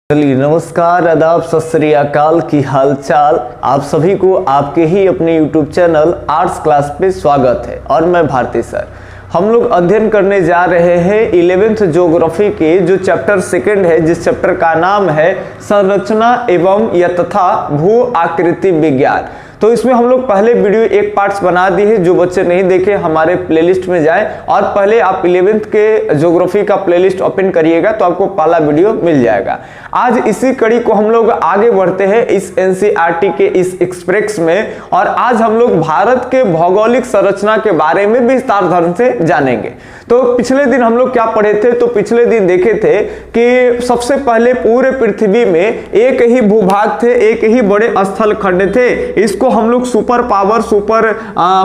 चलिए नमस्कार, आदाब, सत श्री अकाल, की हालचाल। आप सभी को आपके ही अपने यूट्यूब चैनल आर्ट्स क्लास पे स्वागत है और मैं भारती सर। हम लोग अध्ययन करने जा रहे हैं 11th ज्योग्राफी के जो चैप्टर सेकंड है, जिस चैप्टर का नाम है संरचना एवं या तथा भू आकृति विज्ञान। तो इसमें हम लोग पहले वीडियो एक पार्ट्स बना दिए हैं। जो बच्चे नहीं देखे हमारे प्लेलिस्ट में जाएं और पहले आप 11th के ज्योग्राफी का प्लेलिस्ट ओपन करिएगा तो आपको पहला वीडियो मिल जाएगा। आज इसी कड़ी को हम लोग आगे बढ़ते हैं इस एनसीईआरटी के इस एक्सप्रेस में, और आज हम लोग भारत के भौगोलिक संरचना के बारे में विस्तार धर्म से जानेंगे। तो पिछले दिन हम लोग क्या पढ़े थे? तो पिछले दिन देखे थे कि सबसे पहले पूरे पृथ्वी में एक ही भूभाग थे, एक ही बड़े स्थल खंड थे। इसको हम लोग सुपर पावर, सुपर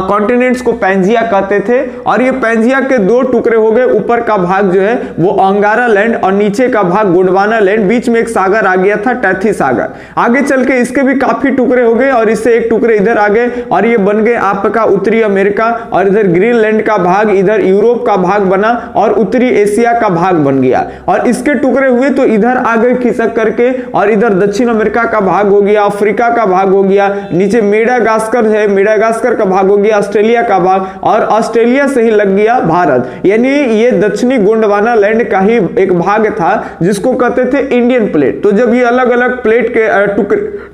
कॉन्टिनेंट्स को पैंजिया कहते थे, और ये पैंजिया के दो टुकड़े हो गए। ऊपर का भाग जो है वो अंगारा लैंड और नीचे का भाग गोंडवाना लैंड। बीच में एक सागर आ गया था, टैथी सागर। आगे चल के इसके भी काफी टुकड़े हो गए और इससे एक टुकड़े इधर आ गए और ये बन गए आपका उत्तरी अमेरिका, और इधर ग्रीनलैंड का भाग, इधर यूरोप का भाग बना और उत्तरी एशिया का भाग बन गया। और इसके टुकड़े हुए तो इधर आ गए खिसक करके, और इधर दक्षिण अमेरिका का भाग हो गया, अफ्रीका का भाग हो गया, नीचे मेडागास्कर है, मेडागास्कर का भाग हो गया, ऑस्ट्रेलिया का भाग, और ऑस्ट्रेलिया से ही लग गया भारत। यानी ये दक्षिणी गोंडवाना लैंड का ही एक भाग था जिसको कहते थे इंडियन प्लेट। तो जब ये अलग अलग प्लेट के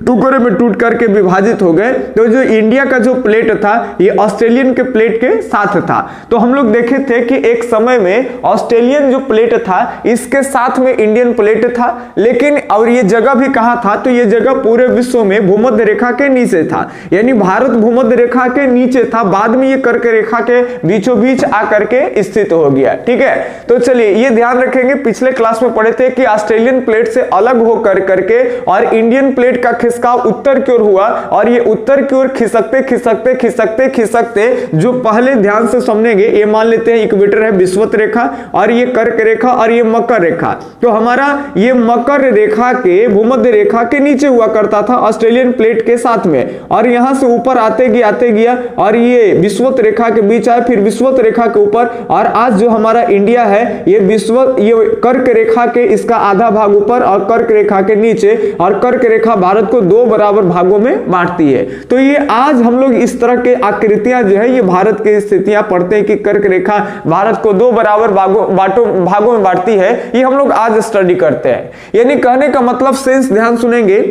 टुकड़े में टूट करके विभाजित हो गए तो जो इंडिया का जो प्लेट था ये ऑस्ट्रेलियन के प्लेट के साथ था। तो हम लोग देखे थे कि एक समय में ऑस्ट्रेलियन जो प्लेट था इसके साथ में इंडियन प्लेट था, लेकिन और ये जगह भी कहां था? तो ये जगह पूरे विश्व में भूमध्य रेखा के नीचे था, यानी भारत भूमध्य रेखा के नीचे था। बाद में ये कर्क रेखा के बीचों बीच आकर के स्थित हो गया। ठीक है, तो चलिए ये ध्यान रखेंगे। पिछले क्लास में पढ़े थे कि ऑस्ट्रेलियन प्लेट से अलग होकर करके और इंडियन प्लेट का खिसकाव उत्तर की ओर हुआ, और ये उत्तर की ओर खिसकते खिसकते खिसकते खिसकते जो पहले ध्यान से समझेंगे, ये मान लेते हैं इक्वेटर है, विषुवत रेखा, और ये कर्क रेखा और ये मकर रेखा। तो हमारा ये मकर रेखा के भूमध्य रेखा के नीचे हुआ करता था ऑस्ट्रेलियन प्लेट के साथ में, और यहां से ऊपर आते गया और ये विषुवत रेखा के बीच आए, फिर विषुवत रेखा के ऊपर, और आज जो हमारा इंडिया है ये कर्क रेखा के इसका आधा भाग ऊपर और कर्क रेखा के नीचे, और कर्क रेखा भारत को दो बराबर भागों में बांटती है। तो ये आज हम लोग इस तरह के आकृतियां जो है ये भारत की स्थितियां पढ़ते हैं कि कर्क रेखा भारत को दो बराबर भागों में बांटती है। ये हम लोग आज स्टडी करते हैं। यानी कहने का मतलब सेंस ध्यान सुनेंगे,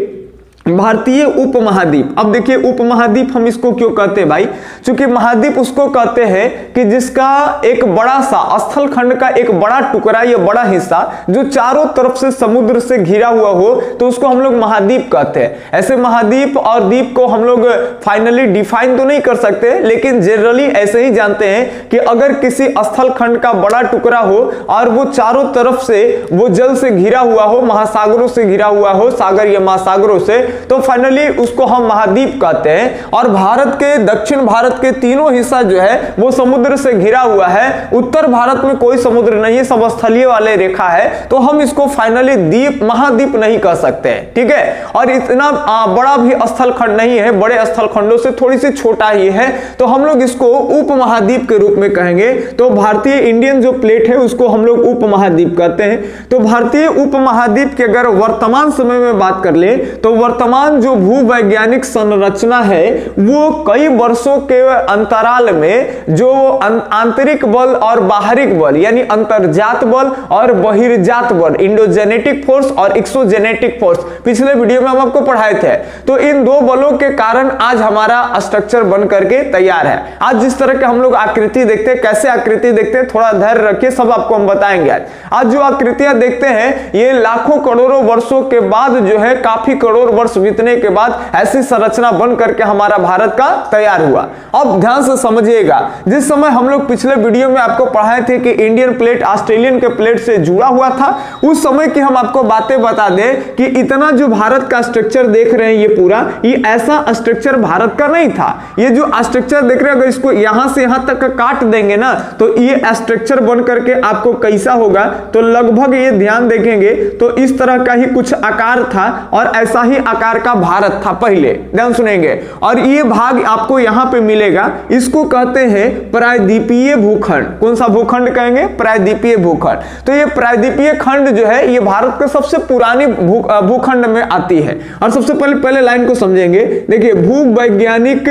भारतीय उपमहाद्वीप। अब देखिए उपमहाद्वीप हम इसको क्यों कहते हैं भाई? क्योंकि महाद्वीप उसको कहते हैं कि जिसका एक बड़ा सा स्थल खंड का एक बड़ा टुकड़ा या बड़ा हिस्सा जो चारों तरफ से समुद्र से घिरा हुआ हो, तो उसको हम लोग महाद्वीप कहते हैं। ऐसे महाद्वीप और द्वीप को हम लोग फाइनली डिफाइन तो नहीं कर सकते, लेकिन जनरली ऐसे ही जानते हैं कि अगर किसी स्थल खंड का बड़ा टुकड़ा हो और वो चारों तरफ से वो जल से घिरा हुआ हो, महासागरों से घिरा हुआ हो, सागर या महासागरों से, तो फाइनली उसको हम महाद्वीप कहते हैं। और भारत के दक्षिण भारत के तीनों हिस्सा जो है वो समुद्र से घिरा हुआ है। उत्तर भारत में कोई समुद्र नहीं है, सब स्थलीय वाले रेखा है, तो हम इसको फाइनली द्वीप महाद्वीप नहीं कह सकते हैं। ठीक है, और इतना बड़ा भी स्थल खंड नहीं है, बड़े स्थल खंडों से थोड़ी सी छोटा ही है, तो हम लोग इसको उपमहाद्वीप के रूप में कहेंगे। तो भारतीय इंडियन जो प्लेट है उसको हम लोग उपमहाद्वीप कहते हैं। तो भारतीय उपमहाद्वीप की अगर वर्तमान समय में बात कर ले तो वर्तमान जो भूवैज्ञानिक संरचना है वो कई वर्षों के अंतराल में जो आंतरिक बल और बाहरिक बल यानी अंतर्जात बल और बहिर्जात बल, इंडोजेनेटिक फोर्स और एक्सोजेनेटिक फोर्स, पिछले वीडियो में हम आपको पढ़ाए थे। तो इन दो बलों के कारण आज हमारा स्ट्रक्चर बन करके तैयार है। आज जिस तरह के हम लोग आकृति देखते हैं, कैसे आकृति देखते हैं, थोड़ा धैर्य रखिए, सब आपको हम बताएंगे। आज जो आकृतियां देखते हैं ये लाखों करोड़ों वर्षों के बाद जो है, काफी करोड़ वर्ष बीतने के बाद ऐसी संरचना बन करके हमारा भारत का तैयार हुआ। अब ध्यान से समझिएगा, जिस समय हम लोग पिछले वीडियो में आपको पढ़ाए थे कि इंडियन प्लेट ऑस्ट्रेलियन के प्लेट से जुड़ा हुआ था, उस समय की हम आपको बातें बता दें कि इतना जो भारत का स्ट्रक्चर देख रहे हैं ये पूरा, ये ऐसा स्ट्रक्चर भारत का नहीं था। ये जो स्ट्रक्चर देख रहे हैं, अगर इसको यहां से यहां तक काट देंगे ना तो ये स्ट्रक्चर बन करके आपको कैसा होगा? तो लगभग ये ध्यान देखेंगे तो इस तरह का ही कुछ आकार था, और ऐसा ही आकार का भारत था पहले, ध्यान सुनेंगे। और ये भाग आपको यहां पे मिलेगा, इसको कहते हैं प्रायद्वीपीय भूखंड। कौन सा भूखंड कहेंगे? प्रायद्वीपीय भूखंड। तो ये प्रायद्वीपीय खंड जो है ये भारत के सबसे पुरानी भूखंड में आती है। और सबसे पहले लाइन को समझेंगे। देखिए, भूवैज्ञानिक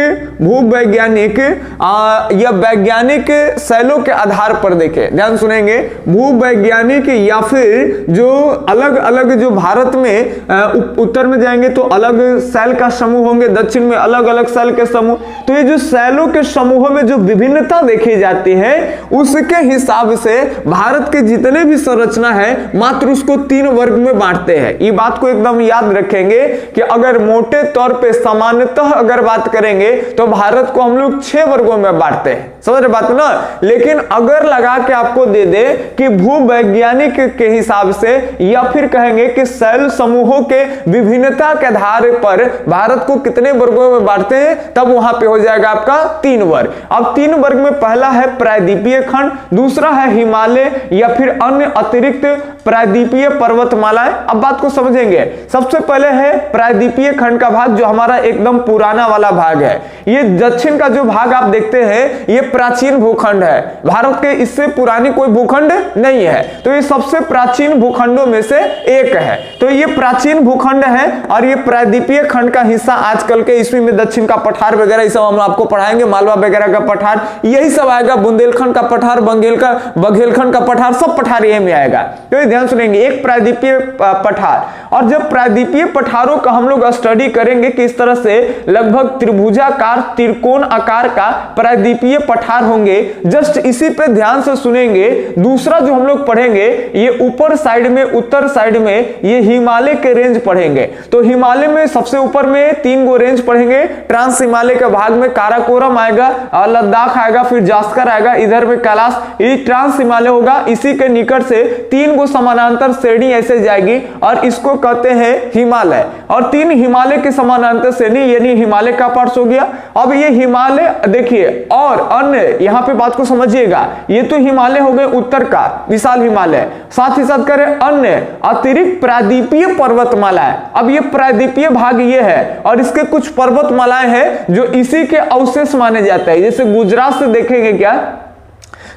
या वैज्ञानिक शैलों के आधार पर देखें, ध्यान सुनेंगे, भूवैज्ञानिक या फिर जो अलग अलग जो भारत में उत्तर में जाएंगे तो अलग शैल का समूह होंगे, दक्षिण में अलग अलग शैल के समूह। तो ये जो शैलों के समूहों में जो विभिन्नता देखी जाती है उसके हिसाब से भारत के जितने भी संरचना है मात्र उसको 3 वर्ग में बांटते हैं। ये बात को एकदम याद रखेंगे कि अगर मोटे तौर पे सामान्यतः अगर बात करेंगे तो भारत को हम लोग 6 वर्गों में बांटते हैं, समझ रहे बात ना। लेकिन अगर लगा के आपको दे दे कि भूवैज्ञानिक के हिसाब से या फिर कहेंगे कि शैल समूहों के विभिन्नता के आधार पर भारत को कितने वर्गों में बांटते हैं, तब वहां पे हो जाएगा आपका 3 वर्ग। अब 3 वर्ग में पहला है प्रायद्वीपीय खंड, दूसरा है हिमालय या फिर अन्य अतिरिक्त प्रायद्वीपीय पर्वतमालाएं। अब बात को समझेंगे। सबसे पहले है प्रायद्वीपीय खंड का भाग जो हमारा एकदम पुराना वाला भाग है। ये दक्षिण का जो भाग आप देखते हैं ये प्राचीन भूखंड है, भारत के इससे पुरानी कोई भूखंड नहीं है, तो ये सबसे प्राचीन भूखंडों में से एक है। तो ये प्राचीन भूखंड है और ये प्रायद्वीपीय खंड का हिस्सा आजकल के ईस्वी में दक्षिण का पठार वगैरह ये सब हम आपको पढ़ाएंगे, मालवा वगैरह का पठार यही सब आएगा, बुंदेलखंड का पठार, बघेलखंड का पठार, सब पठार यही में आएगा। तो ध्यान सुनेंगे, एक प्रायद्वीपीय पठार। और जब प्रायद्वीपीय पठारों का हम लोग स्टडी करेंगे कि इस तरह से लगभग त्रिभुजाकार त्रिकोण आकार का प्रायद्वीपीय पठार होंगे, जस्ट इसी पे ध्यान से सुनेंगे। दूसरा जो हम लोग पढ़ेंगे ये ऊपर साइड में, उत्तर साइड में ये हिमालय के रेंज पढ़ेंगे। तो हिमालय में सबसे ऊपर में 3 गो रेंज पढ़ेंगे, ट्रांस हिमालय के भाग में काराकोरम आएगा, लद्दाख आएगा, फिर जास्कर आएगा, इधर में कैलाश, ये ट्रांस हिमालय होगा। इसी के निकट से 3 गो समानांतर श्रेणी ऐसे जाएगी और इसको कहते हैं हिमालय। और 3 हिमालय के समानांतर श्रेणी यानी हिमालय का पार्ट हो गया। अब ये हिमालय देखिए, और अन्य यहां पे बात को समझिएगा, ये तो हिमालय हो गए उत्तर का विशाल हिमालय, साथ ही साथ करें अन्य अतिरिक्त प्रायद्वीपीय पर्वतमालाएं। अब ये प्रायद्वीपीय भाग ये है और इसके कुछ पर्वतमालाएं हैं जो इसी के अवशेष माने जाते हैं। जैसे गुजरात से देखेंगे क्या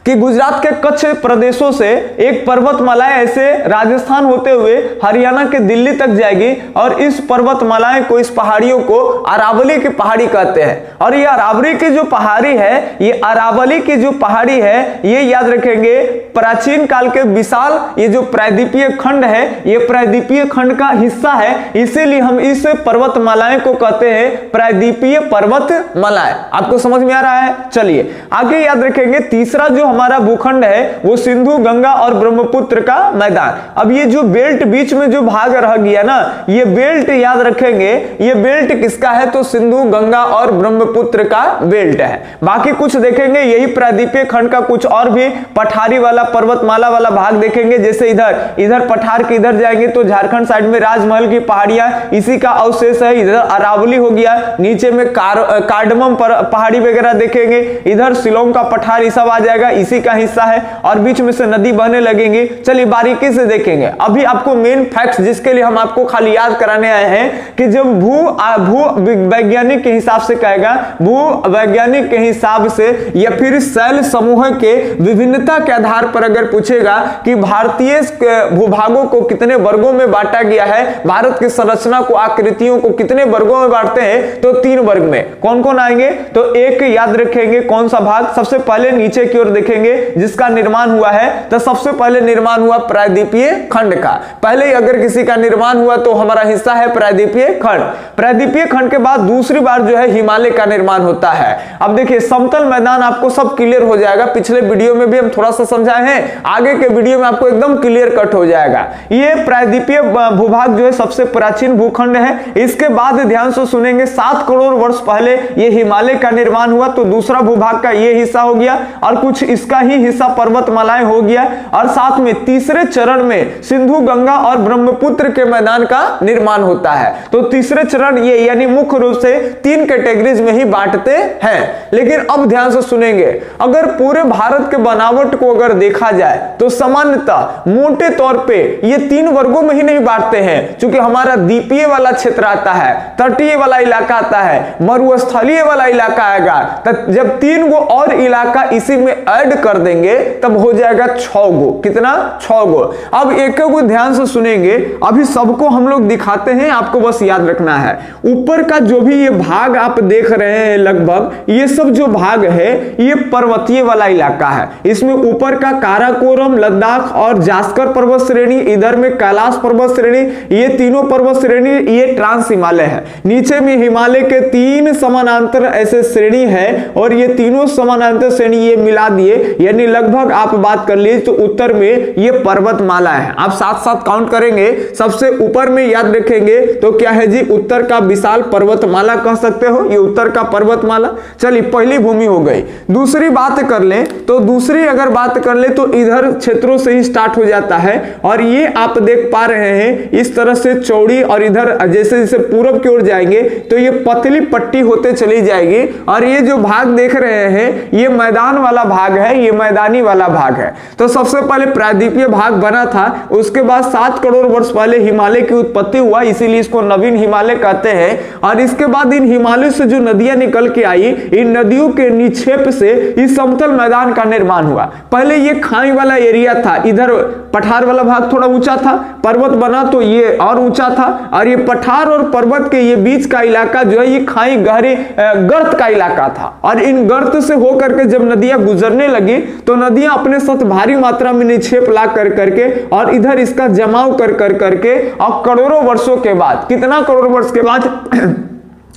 कि गुजरात के कच्छ प्रदेशों से एक पर्वतमालाएं ऐसे राजस्थान होते हुए हरियाणा के दिल्ली तक जाएगी और इस पर्वतमालाएं को, इस पहाड़ियों को अरावली की पहाड़ी कहते हैं। और ये अरावली की जो पहाड़ी है, ये अरावली की जो पहाड़ी है, ये याद रखेंगे प्राचीन काल के विशाल ये जो प्रायद्वीपीय खंड है ये प्रायद्वीपीय खंड का हिस्सा है, इसीलिए हम इस पर्वतमालाएं को कहते हैं प्रायद्वीपीय पर्वतमालाएं। आपको समझ में आ रहा है? चलिए आगे याद रखेंगे, तीसरा जो हमारा भूखंड है वो सिंधु, गंगा और ब्रह्मपुत्र का मैदान। अब ये जो बेल्ट बीच में जो भाग रह गया ना, ये बेल्ट याद रखेंगे, ये बेल्ट किसका है? तो सिंधु, गंगा और ब्रह्मपुत्र का बेल्ट है। बाकी कुछ देखेंगे यही प्रायद्वीपीय खंड का कुछ और भी पठारी वाला, पर्वतमाला वाला भाग देखेंगे। जैसे इधर पठार के इधर जाएंगे तो झारखंड साइड में राजमहल की पहाड़ियां इसी का अवशेष है। इधर अरावली हो गया, नीचे में कार्डमम पहाड़ी वगैरह देखेंगे, इधर शिलोंग का पठार ये सब आ जाएगा, इसी का हिस्सा है और बीच में से नदी बहने लगेंगी। चलिए बारीकी से देखेंगे। अभी आपको मेन फैक्ट्स जिसके लिए हम आपको खाली याद कराने आए हैं कि जब भू वैज्ञानिक के हिसाब से कहेगा, भू वैज्ञानिक के हिसाब से या फिर शैल समूह के विभिन्नता के आधार पर अगर पूछेगा कि भारतीय भूभागों को कितने वर्गों में बांटा गया है, भारत की संरचना को, आकृतियों को कितने वर्गों में बांटते हैं, तो 3 वर्ग में कौन कौन आएंगे? तो एक याद रखेंगे कौन सा भाग? सबसे पहले नीचे की ओर देखेंगे जिसका निर्माण हुआ है, तो सबसे पहले निर्माण हुआ प्रायद्वीपीय खंड का। पहले अगर किसी का निर्माण हुआ तो हमारा हिस्सा है प्रायद्वीपीय खंड। प्रायद्वीपीय खंड के बाद दूसरी बार जो है हिमालय का निर्माण होता है। अब देखिए समतल मैदान आपको सब क्लियर हो जाएगा, पिछले वीडियो में भी हम थोड़ा सा समझाए हैं, आगे के वीडियो में आपको एकदम क्लियर कट हो जाएगा। ये प्रायद्वीपीय भूभाग जो है सबसे प्राचीन भूखंड है। इसके बाद ध्यान से सुनेंगे 7 करोड़ वर्ष पहले ये हिमालय का निर्माण हुआ, तो दूसरा भूभाग का ये हिस्सा हो गया और कुछ इसका ही हिस्सा पर्वतमालाएं हो गया। और साथ में तीसरे चरण में सिंधु, गंगा और ब्रह्मपुत्र के मैदान का निर्माण होता है। तो तीसरे चरण ये यानी मुख्य रूप से 3 कैटेगरीज में ही बांटते हैं। लेकिन अब ध्यान से सुनेंगे, अगर पूरे भारत के बनावट को अगर देखा जाए तो सामान्यतः मोटे तौर पे ये 3 वर्गों में ही नहीं बांटते हैं, क्योंकि हमारा द्वीपीय वाला क्षेत्र आता है, तटीय वाला इलाका आता है, मरुस्थलीय वाला इलाका आएगा। तब जब 3 गो और इलाका इसी में ऐड कर देंगे तब हो जाएगा 6 गो। कितना? 6 गो। अब एक को ध्यान से सुनेंगे, अभी सबको हम लोग दिखाते हैं, आपको बस याद रखना है। ऊपर का जो भी ये भाग आप देख रहे हैं, लगभग ये सब जो भाग है ये पर्वतीय वाला इलाका है। इसमें ऊपर का काराकोरम, लद्दाख और जास्कर पर्वत श्रेणी, इधर में कैलाश पर्वत श्रेणी, ये तीनों पर्वत श्रेणी ये ट्रांस हिमालय है। नीचे में हिमालय के 3 समानांतर ऐसे श्रेणी है और ये तीनों समानांतर श्रेणी ये मिला दिए, यानी लगभग आप बात कर लीजिए तो उत्तर में ये पर्वतमाला है। आप साथ साथ काउंट करेंगे, सबसे ऊपर में याद रखेंगे तो क्या है जी, उत्तर का विशाल पर्वतमाला कह सकते हो, ये उत्तर का पर्वतमाला। चलिए पहली भूमि हो गई। दूसरी बात कर लें तो दूसरी अगर बात कर ले तो इधर क्षेत्रों से ही स्टार्ट हो जाता है और ये आप देख पा रहे हैं इस तरह से चौड़ी, और इधर जैसे जैसे पूरब की ओर जाएंगे तो ये पतली पट्टी होते चली जाएगी। और ये जो भाग देख रहे हैं ये मैदान वाला भाग है, ये मैदानी वाला भाग है। तो सबसे पहले प्रायद्वीपीय भाग बना था, उसके बाद 7 करोड़ वर्ष पहले हिमालय की उत्पत्ति हुआ, इसीलिए इसको नवीन हिमालय कहते हैं। और इसके बाद इन हिमालय से जो नदियां निकल के आई, इन नदियों के निक्षेप से इस समतल मैदान का निर्माण हुआ। पहले ये खाई वाला एरिया था, इधर पठार वाला भाग थोड़ा ऊंचा था, पर्वत बना तो ये और ऊंचा था, और ये पठार और पर्वत के ये बीच का इलाका जो है ये खाई गहरे गर्त का इलाका था। और इन गर्त से होकर के जब नदियां गुजरने लगी तो नदियां अपने साथ भारी मात्रा में निक्षेप ला कर करके और इधर इसका जमाव कर कर करके और करोड़ों वर्षों के बाद, कितना करोड़ वर्ष के बाद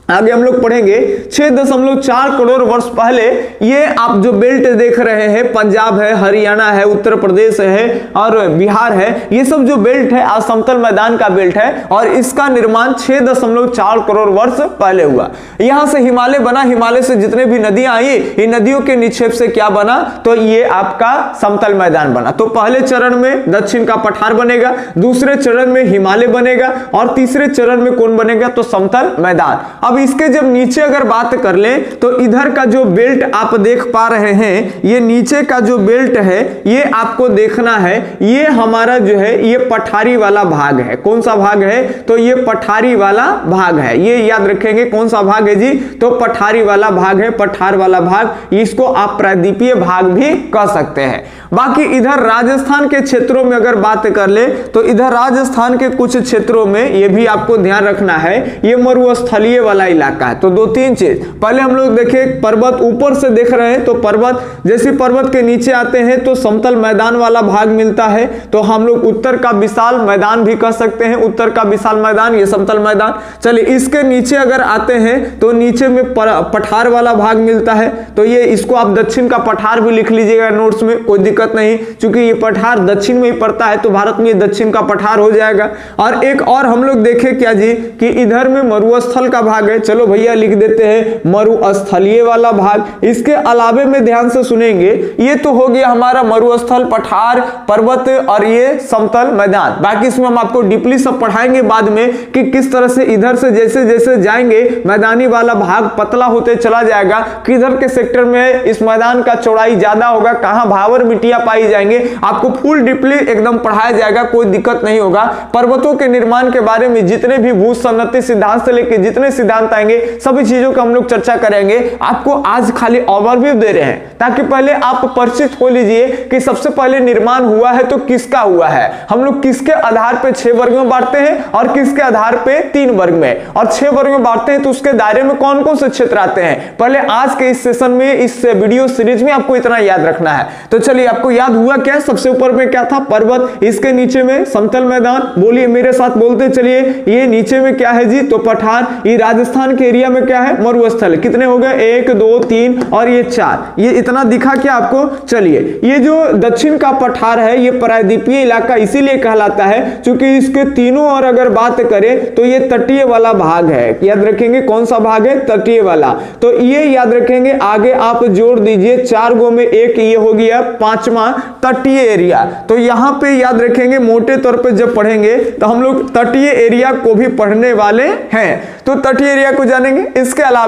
आगे हम लोग पढ़ेंगे, 6.4 करोड़ वर्ष पहले ये आप जो बेल्ट देख रहे हैं, पंजाब है, हरियाणा है, उत्तर प्रदेश है और बिहार है, ये सब जो बेल्ट है आज समतल मैदान का बेल्ट है और इसका निर्माण 6.4 करोड़ वर्ष पहले हुआ। यहां से हिमालय बना, हिमालय से जितने भी नदियां आई, इन नदियों के निक्षेप से क्या बना, तो ये आपका समतल मैदान बना। तो पहले चरण में दक्षिण का पठार बनेगा, दूसरे चरण में हिमालय बनेगा और तीसरे चरण में कौन बनेगा, तो समतल मैदान। अब इसके जब नीचे अगर बात कर लें तो इधर का जो बेल्ट आप देख पा रहे हैं, ये नीचे का जो बेल्ट है ये आपको देखना है, ये हमारा जो है ये पठारी वाला भाग है। कौन सा भाग है, तो ये पठारी वाला भाग है। ये याद रखेंगे कौन सा भाग है जी, तो पठारी वाला भाग है, पठार वाला भाग। इसको आप प्रायद्वीपीय भाग भी कह सकते हैं। बाकी इधर राजस्थान के क्षेत्रों में अगर बात कर ले तो इधर राजस्थान के कुछ क्षेत्रों में ये भी आपको ध्यान रखना है, ये मरुस्थलीय वाला इलाका है। तो 2-3 चीज, पहले हम लोग देखे पर्वत ऊपर से देख रहे हैं तो पर्वत, जैसे पर्वत के नीचे आते हैं तो समतल मैदान वाला भाग मिलता है, तो हम लोग उत्तर का विशाल मैदान भी कह सकते हैं, उत्तर का विशाल मैदान, ये समतल मैदान। चलिए इसके नीचे अगर आते हैं तो नीचे में पठार वाला भाग मिलता है, तो ये इसको आप दक्षिण का पठार भी लिख लीजिएगा नोट्स में, कोई दिक्कत नहीं, क्योंकि ये पठार दक्षिण में ही पड़ता है तो भारत में दक्षिण का पठार हो जाएगा। और एक और हम लोग देखें क्या जी, कि इधर में मरुस्थल का भाग है, चलो भैया लिख देते हैं मरुस्थलीय वाला भाग। इसके अलावे में ध्यान से सुनेंगे, ये तो हो गया हमारा मरुस्थल, पठार, पर्वत और ये समतल मैदान। बाकी इसमें हम आपको डीपली सब पढ़ाएंगे बाद में कि किस तरह से इधर से जैसे जैसे जाएंगे मैदानी वाला भाग पतला होते चला जाएगा, किधर के सेक्टर में इस मैदान का चौड़ाई ज्यादा होगा, कहां भावर मिट्टियां पाई जाएंगे, आपको फुल डीपली एकदम पढ़ाया जाएगा, कोई दिक्कत नहीं होगा। पर्वतों के निर्माण के बारे में जितने भी भू सन्नति सिद्धांत से लेकर जितने सिद्धांत आएंगे सभी चीजों का हम लोग चर्चा करेंगे। आपको आज खाली ओवरव्यू दे रहे हैं ताकि पहले आप परिचित हो लीजिए कि सबसे पहले निर्माण हुआ है तो किसका हुआ है। हम लोग किसके आधार पे 6 वर्ग में बांटते हैं और किसके आधार पे 3 वर्ग में, और 6 वर्ग में बांटते हैं तो उसके दायरे में कौन कौन से क्षेत्र आते हैं। पहले आज के इस सेशन में, इस वीडियो सीरीज में आपको इतना याद रखना है। तो चलिए आपको याद हुआ क्या, सबसे ऊपर में क्या था, पर्वत, इसके नीचे में समतल मैदान, बोलिए मेरे साथ बोलते चलिए, ये नीचे में क्या है जी, तो पठार, ये राजस्थान राजस्थान के एरिया में क्या है, मरुस्थल। कितने हो गए, 1 2 3 और ये 4, ये इतना दिखा क्या आपको। चलिए, ये जो दक्षिण का पठार है ये प्रायद्वीपीय इलाका इसीलिए कहलाता है क्योंकि इसके तीनों और अगर बात करें तो ये तटीय वाला भाग है। याद रखेंगे कौन सा भाग है, तटीय वाला। तो ये याद रखेंगे, आगे आप जोड़ दीजिए 4 गो में एक ये हो गया 5वां तटीय एरिया। तो यहां पे याद रखेंगे मोटे तौर पे जब पढ़ेंगे तो हम लोग तटीय एरिया को भी पढ़ने वाले हैं, तो तटीय एरिया को जानेंगे। इसके अलावा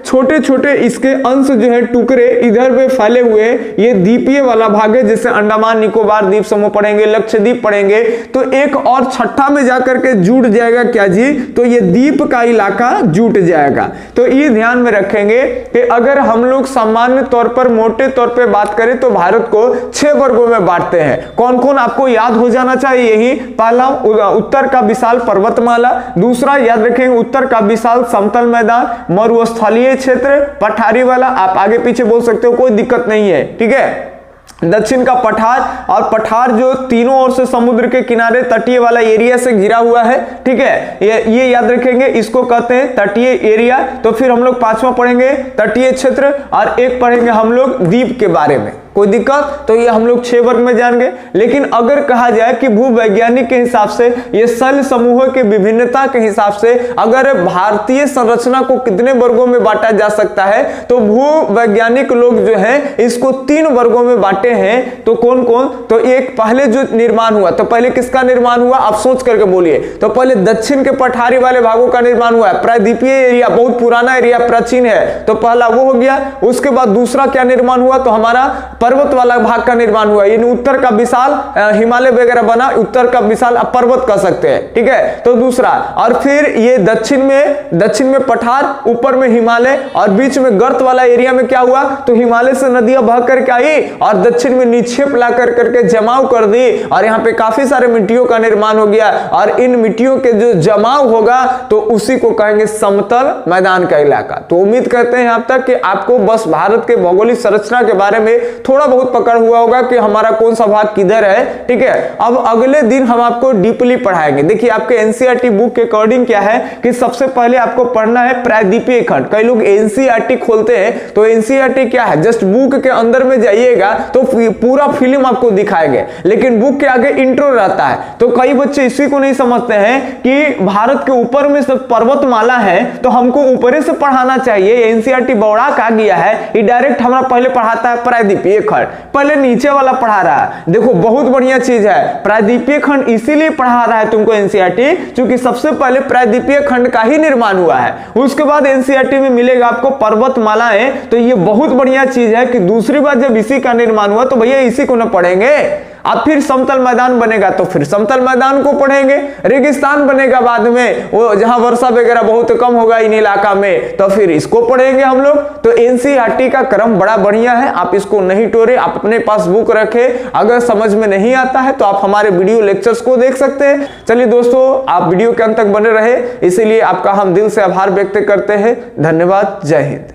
छोटे छोटे इसके अंश जो है टुकड़े इधर पे फैले हुए ये द्वीपीय वाला भाग है, जैसे अंडमान निकोबार द्वीप समूह पढ़ेंगे, लक्षद्वीप पढ़ेंगे। तो एक और छठा में जाकर के जुड़ जाएगा क्या जी, तो ये द्वीप का इलाका जुट जाएगा। तो ये ध्यान में रखेंगे कि अगर हम लोग सामान्य तौर पर मोटे तौर पे बात करें तो भारत को 6 वर्गों में बांटते हैं। कौन कौन आपको याद हो जाना चाहिए, यही पहला उत्तर का विशाल पर्वतमाला, दूसरा याद रखेंगे उत्तर का विशाल समतल मैदान, मरुस्थलीय क्षेत्र, पठारी वाला, आप आगे पीछे बोल सकते हो कोई दिक्कत नहीं है, ठीक है। दक्षिण का पठार, और पठार जो तीनों ओर से समुद्र के किनारे तटीय वाला एरिया से घिरा हुआ है, ठीक है। ये याद रखेंगे, इसको कहते हैं तटीय एरिया। तो फिर हम लोग 5वां पढ़ेंगे तटीय क्षेत्र, और एक पढ़ेंगे हम लोग द्वीप के बारे में। कोई दिक्कत, तो ये हम लोग 6 वर्ग में जान गए। लेकिन अगर कहा जाए कि भूवैज्ञानिक के हिसाब से ये शैल समूहों के विभिन्नता के हिसाब से अगर भारतीय संरचना को कितने वर्गों में बांटा जा सकता है, तो भूवैज्ञानिक लोग जो है इसको 3 वर्गों में बांटे हैं। तो कौन कौन, तो एक पहले जो निर्माण हुआ, तो पहले किसका निर्माण हुआ आप सोच करके बोलिए। तो पहले दक्षिण के पठारी वाले भागों का निर्माण हुआ है, प्रायद्वीपीय एरिया, बहुत पुराना एरिया, प्राचीन है, तो पहला वो हो गया। उसके बाद दूसरा क्या निर्माण हुआ, तो हमारा पर्वत वाला भाग का निर्माण हुआ, यानी उत्तर का विशाल हिमालय वगैरह बना, उत्तर का विशाल पर्वत कह सकते हैं, ठीक है। तो दूसरा, और फिर ये दक्षिण में पठार, ऊपर में हिमालय, और बीच में गर्त वाला एरिया में क्या हुआ, तो हिमालय से नदियां बह करके आई और दक्षिण में निक्षेप ला करके जमाव कर दी, और यहाँ पे काफी सारे मिट्टियों का निर्माण हो गया। और इन मिट्टियों के जो जमाव होगा तो उसी को कहेंगे समतल मैदान का इलाका। तो उम्मीद करते हैं अब तक कि आपको बस भारत के भौगोलिक संरचना के बारे में थोड़ा बहुत पकड़ हुआ होगा कि हमारा कौन सा भाग किधर है, ठीक है। अब अगले दिन हम आपको डीपली पढ़ाएंगे। देखिए आपके एनसीईआरटी बुक के अकॉर्डिंग क्या है कि सबसे पहले आपको पढ़ना है प्रायद्वीपीय खंड। कई लोग एनसीईआरटी खोलते हैं, तो एनसीईआरटी क्या है, जस्ट बुक के अंदर में जाइएगा तो पूरा फिल्म आपको दिखाएंगे, लेकिन बुक के आगे इंट्रो रहता है। तो कई बच्चे इसी को नहीं समझते हैं कि भारत के ऊपर में सब पर्वतमाला है तो हमको ऊपर से पढ़ाना चाहिए। एनसीईआरटी बौड़ा का गया है, ये डायरेक्ट हमारा पहले पढ़ाता है प्रायद्वीपीय खंड, पहले नीचे वाला पढ़ा रहा है। देखो बहुत बढ़िया चीज है, प्रायद्वीपीय खंड इसीलिए पढ़ा रहा है तुमको एनसीईआरटी क्योंकि सबसे पहले प्रायद्वीपीय खंड का ही निर्माण हुआ है। उसके बाद एनसीईआरटी में मिलेगा आपको पर्वतमालाएं। तो ये बहुत बढ़िया चीज है कि दूसरी बार जब इसी का निर्माण हुआ तो भैया इसी को ना पढ़ेंगे। अब फिर समतल मैदान बनेगा तो फिर समतल मैदान को पढ़ेंगे, रेगिस्तान बनेगा बाद में, वो जहां वर्षा वगैरह बहुत कम होगा इन इलाका में, तो फिर इसको पढ़ेंगे हम लोग। तो एनसीईआरटी का क्रम बड़ा बढ़िया है, आप इसको नहीं टोरे, आप अपने पास बुक रखें। अगर समझ में नहीं आता है तो आप हमारे वीडियो लेक्चर्स को देख सकते हैं। चलिए दोस्तों, आप वीडियो के अंत तक बने रहे, इसीलिए आपका हम दिल से आभार व्यक्त करते हैं। धन्यवाद, जय हिंद।